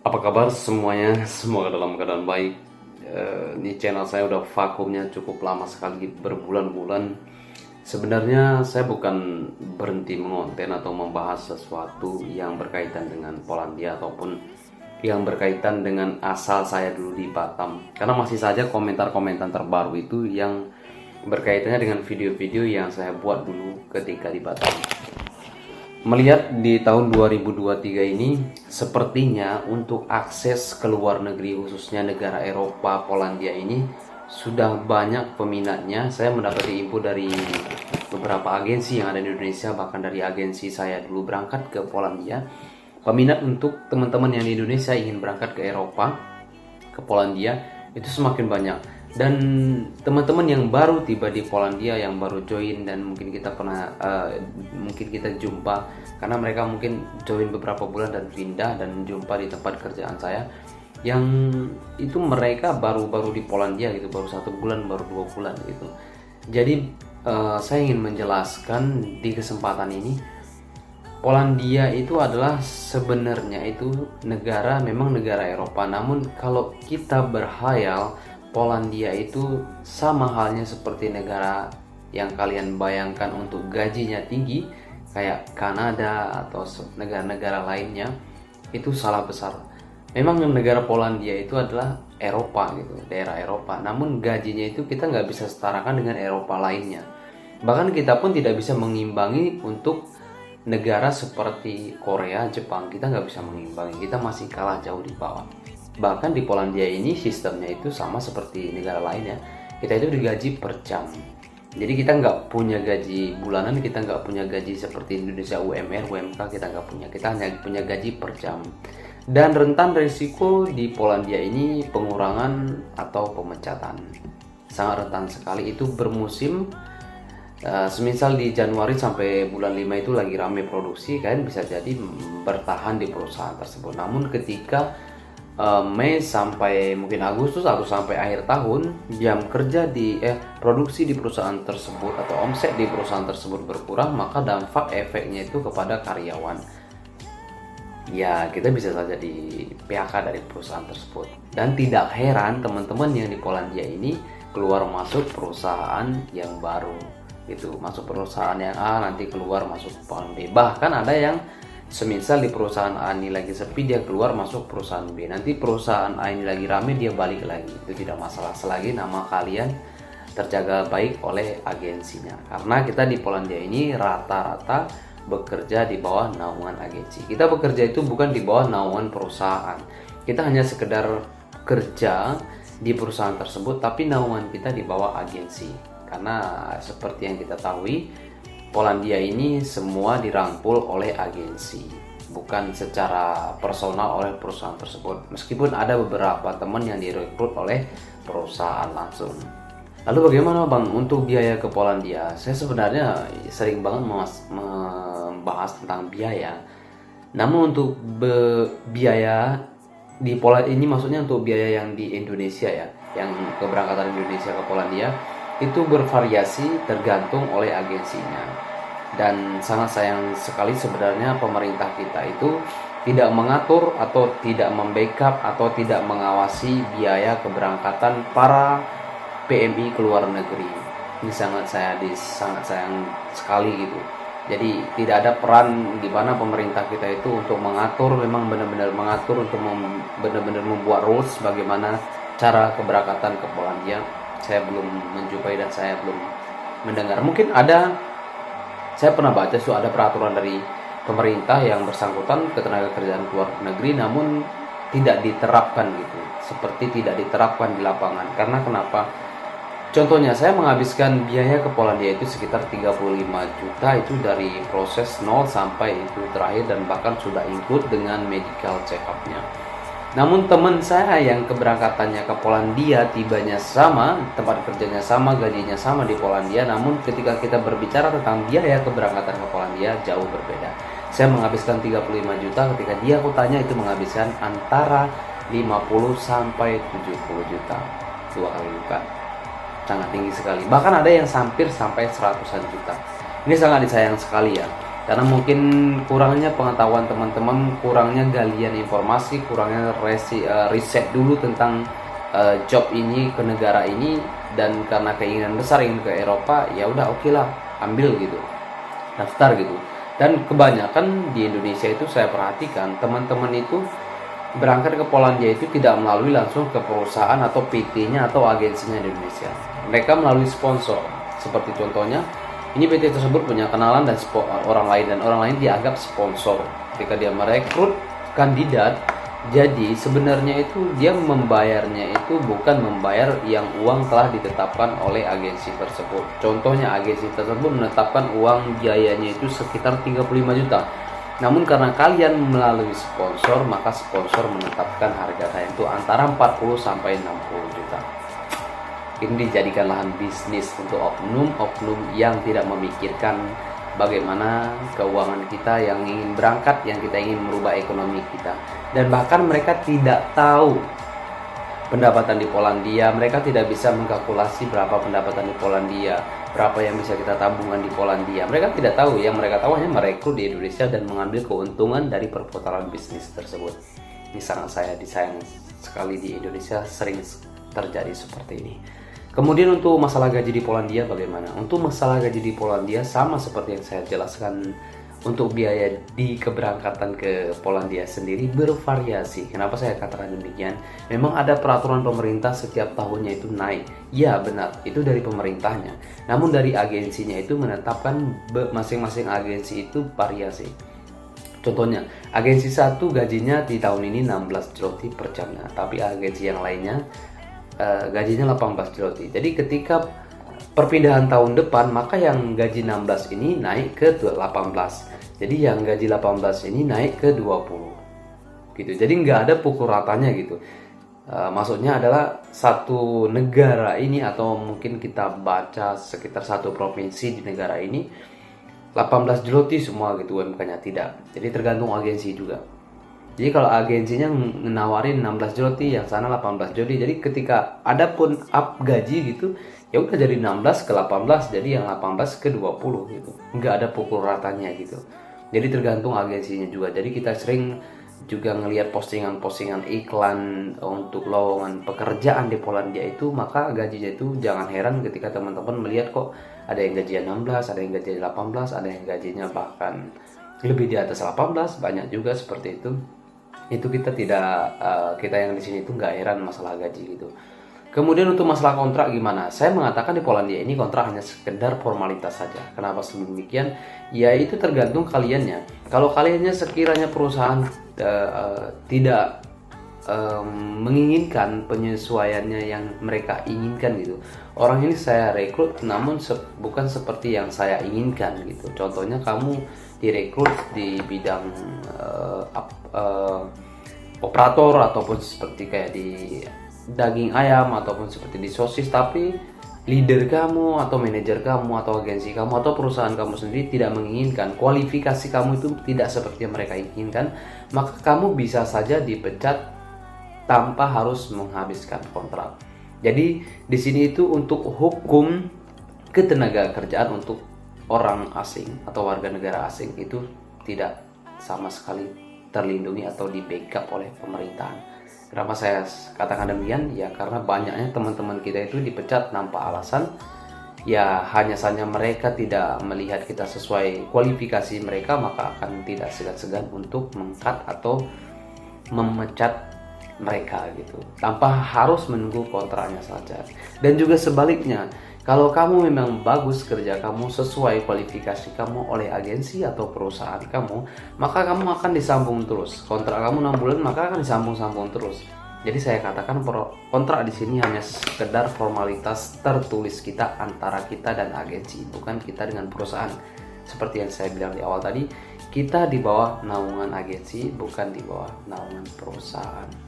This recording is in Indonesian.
Apa kabar semuanya? Semoga dalam keadaan baik. Ini channel saya udah vakumnya cukup lama sekali, berbulan-bulan. Sebenarnya saya bukan berhenti mengonten atau membahas sesuatu yang berkaitan dengan Polandia ataupun yang berkaitan dengan asal saya dulu di Batam. Karena masih saja komentar-komentar terbaru itu yang berkaitannya dengan video-video yang saya buat dulu ketika di Batam. Melihat di tahun 2023 ini, sepertinya untuk akses ke luar negeri, khususnya negara Eropa, Polandia ini sudah banyak peminatnya. Saya mendapati info dari beberapa agensi yang ada di Indonesia, bahkan dari agensi saya dulu berangkat ke Polandia. Peminat untuk teman-teman yang di Indonesia ingin berangkat ke Eropa, ke Polandia, itu semakin banyak. Dan teman-teman yang baru tiba di Polandia, yang baru join, dan mungkin kita jumpa karena mereka mungkin join beberapa bulan dan pindah dan jumpa di tempat kerjaan saya, yang itu mereka baru di Polandia gitu, baru 1 bulan, baru 2 bulan gitu. Jadi saya ingin menjelaskan di kesempatan ini, Polandia itu adalah sebenarnya itu memang negara Eropa, namun kalau kita berhayal Polandia itu sama halnya seperti negara yang kalian bayangkan untuk gajinya tinggi kayak Kanada atau negara-negara lainnya, itu salah besar. Memang negara Polandia itu adalah Eropa gitu, daerah Eropa, namun gajinya itu kita nggak bisa setarakan dengan Eropa lainnya. Bahkan kita pun tidak bisa mengimbangi untuk negara seperti Korea, Jepang, kita nggak bisa mengimbangi, kita masih kalah jauh di bawah. Bahkan di Polandia ini sistemnya itu sama seperti negara lainnya, kita itu digaji per jam. Jadi kita nggak punya gaji bulanan, kita nggak punya gaji seperti Indonesia UMR, UMK, kita nggak punya, kita hanya punya gaji per jam. Dan rentan risiko di Polandia ini pengurangan atau pemecatan, sangat rentan sekali, itu bermusim. Semisal di Januari sampai bulan 5 itu lagi rame produksi, kalian bisa jadi bertahan di perusahaan tersebut. Namun ketika Mei sampai mungkin Agustus atau sampai akhir tahun, jam kerja produksi di perusahaan tersebut atau omset di perusahaan tersebut berkurang, maka dampak efeknya itu kepada karyawan. Ya, kita bisa saja di PHK dari perusahaan tersebut. Dan tidak heran teman-teman yang di Polandia ini keluar masuk perusahaan yang baru gitu, masuk perusahaan yang A, nanti keluar masuk perusahaan B. Bahkan ada yang semisal di perusahaan A ini lagi sepi, dia keluar masuk perusahaan B, nanti perusahaan A ini lagi rame, dia balik lagi. Itu tidak masalah selagi nama kalian terjaga baik oleh agensinya. Karena kita di Polandia ini rata-rata bekerja di bawah naungan agensi. Kita bekerja itu bukan di bawah naungan perusahaan, kita hanya sekedar kerja di perusahaan tersebut, tapi naungan kita di bawah agensi. Karena seperti yang kita tahu, Polandia ini semua dirangkul oleh agensi, bukan secara personal oleh perusahaan tersebut. Meskipun ada beberapa teman yang direkrut oleh perusahaan langsung. Lalu bagaimana Bang untuk biaya ke Polandia? Saya sebenarnya sering banget membahas tentang biaya. Namun untuk biaya di Polandia ini, maksudnya untuk biaya yang di Indonesia ya, yang keberangkatan Indonesia ke Polandia, itu bervariasi tergantung oleh agensinya. Dan sangat sayang sekali sebenarnya pemerintah kita itu tidak mengatur atau tidak membackup atau tidak mengawasi biaya keberangkatan para PMI ke luar negeri. Ini sangat sayang sekali gitu. Jadi tidak ada peran di mana pemerintah kita itu untuk mengatur, memang benar-benar mengatur untuk benar-benar membuat rules bagaimana cara keberangkatan ke Polandia. Saya belum menjumpai dan saya belum mendengar. Mungkin ada, saya pernah baca ada peraturan dari pemerintah yang bersangkutan ketenaga kerjaan luar negeri, namun tidak diterapkan gitu, seperti tidak diterapkan di lapangan. Karena kenapa? Contohnya saya menghabiskan biaya ke Polandia itu sekitar 35 juta, itu dari proses 0 sampai itu terakhir, dan bahkan sudah include dengan medical check up-nya. Namun teman saya yang keberangkatannya ke Polandia, tibanya sama, tempat kerjanya sama, gajinya sama di Polandia, namun ketika kita berbicara tentang biaya keberangkatan ke Polandia jauh berbeda. Saya menghabiskan 35 juta, ketika dia aku tanya itu menghabiskan antara 50 sampai 70 juta. 2 kali lipat. Sangat tinggi sekali. Bahkan ada yang hampir sampai 100-an juta. Ini sangat disayang sekali ya. karena mungkin kurangnya pengetahuan teman-teman, kurangnya galian informasi, kurangnya riset dulu tentang job ini ke negara ini, dan karena keinginan besar ingin ke Eropa, ya udah oke lah, ambil gitu, daftar gitu. Dan kebanyakan di Indonesia itu saya perhatikan teman-teman itu berangkat ke Polandia itu tidak melalui langsung ke perusahaan atau PT-nya atau agensinya di Indonesia. Mereka melalui sponsor. Seperti contohnya, ini PT tersebut punya kenalan dan orang lain, dan orang lain dianggap sponsor ketika dia merekrut kandidat. Jadi sebenarnya itu dia membayarnya itu bukan membayar yang uang telah ditetapkan oleh agensi tersebut. Contohnya agensi tersebut menetapkan uang biayanya itu sekitar 35 juta. Namun karena kalian melalui sponsor, maka sponsor menetapkan harga kalian itu antara 40 sampai 60 juta. Ini dijadikan lahan bisnis untuk oknum-oknum yang tidak memikirkan bagaimana keuangan kita yang ingin berangkat, yang kita ingin merubah ekonomi kita. Dan bahkan mereka tidak tahu pendapatan di Polandia, mereka tidak bisa mengkalkulasi berapa pendapatan di Polandia, berapa yang bisa kita tabungan di Polandia. Mereka tidak tahu, yang mereka tahu hanya merekrut di Indonesia dan mengambil keuntungan dari perputaran bisnis tersebut. Ini sangat disayang sekali di Indonesia, sering terjadi seperti ini. Kemudian untuk masalah gaji di Polandia bagaimana? Untuk masalah gaji di Polandia sama seperti yang saya jelaskan, untuk biaya di keberangkatan ke Polandia sendiri bervariasi. Kenapa saya katakan demikian? Memang ada peraturan pemerintah setiap tahunnya itu naik. Ya benar, itu dari pemerintahnya. Namun dari agensinya itu menetapkan, masing-masing agensi itu variasi. Contohnya, agensi satu gajinya di tahun ini 16 zloty per jamnya, tapi agensi yang lainnya gajinya 18 zloty. Jadi ketika perpindahan tahun depan, maka yang gaji 16 ini naik ke 18. Jadi yang gaji 18 ini naik ke 20. Gitu. Jadi nggak ada pukul ratanya gitu. Maksudnya adalah satu negara ini, atau mungkin kita baca sekitar satu provinsi di negara ini 18 zloty semua gitu UMK-nya, tidak. Jadi tergantung agensi juga. Jadi kalau agensinya menawarin 16 zloty, yang sana 18 zloty. Jadi ketika ada pun up gaji gitu, ya udah jadi 16 ke 18, jadi yang 18 ke 20 gitu. Nggak ada pukul ratanya gitu. Jadi tergantung agensinya juga. Jadi kita sering juga ngelihat postingan-postingan iklan untuk lowongan pekerjaan di Polandia itu, maka gajinya itu jangan heran ketika teman-teman melihat kok ada yang gajinya 16, ada yang gajinya 18, ada yang gajinya bahkan lebih di atas 18, banyak juga seperti itu. Itu kita tidak, kita yang di sini itu nggak heran masalah gaji gitu. Kemudian untuk masalah kontrak gimana? Saya mengatakan di Polandia ini kontrak hanya sekedar formalitas saja. Kenapa demikian? Ya itu tergantung kaliannya. Kalau kaliannya sekiranya perusahaan tidak menginginkan penyesuaiannya yang mereka inginkan gitu, orang ini saya rekrut namun bukan seperti yang saya inginkan gitu. Contohnya kamu direkrut di bidang operator, ataupun seperti kayak di daging ayam, ataupun seperti di sosis, tapi leader kamu atau manajer kamu atau agensi kamu atau perusahaan kamu sendiri tidak menginginkan, kualifikasi kamu itu tidak seperti yang mereka inginkan, maka kamu bisa saja dipecat tanpa harus menghabiskan kontrak. Jadi di sini itu untuk hukum ketenaga kerjaan untuk orang asing atau warga negara asing itu tidak sama sekali terlindungi atau di backup oleh pemerintahan. Kenapa saya katakan demikian? Ya karena banyaknya teman-teman kita itu dipecat tanpa alasan. Ya hanya saja mereka tidak melihat kita sesuai kualifikasi mereka, maka akan tidak segan-segan untuk meng-cut atau memecat mereka gitu, tanpa harus menunggu kontraknya saja. Dan juga sebaliknya, kalau kamu memang bagus kerja kamu sesuai kualifikasi kamu oleh agensi atau perusahaan kamu, maka kamu akan disambung terus. Kontrak kamu 6 bulan, maka akan disambung-sambung terus. Jadi saya katakan kontrak di sini hanya sekedar formalitas tertulis kita antara kita dan agensi, bukan kita dengan perusahaan. Seperti yang saya bilang di awal tadi, kita di bawah naungan agensi, bukan di bawah naungan perusahaan.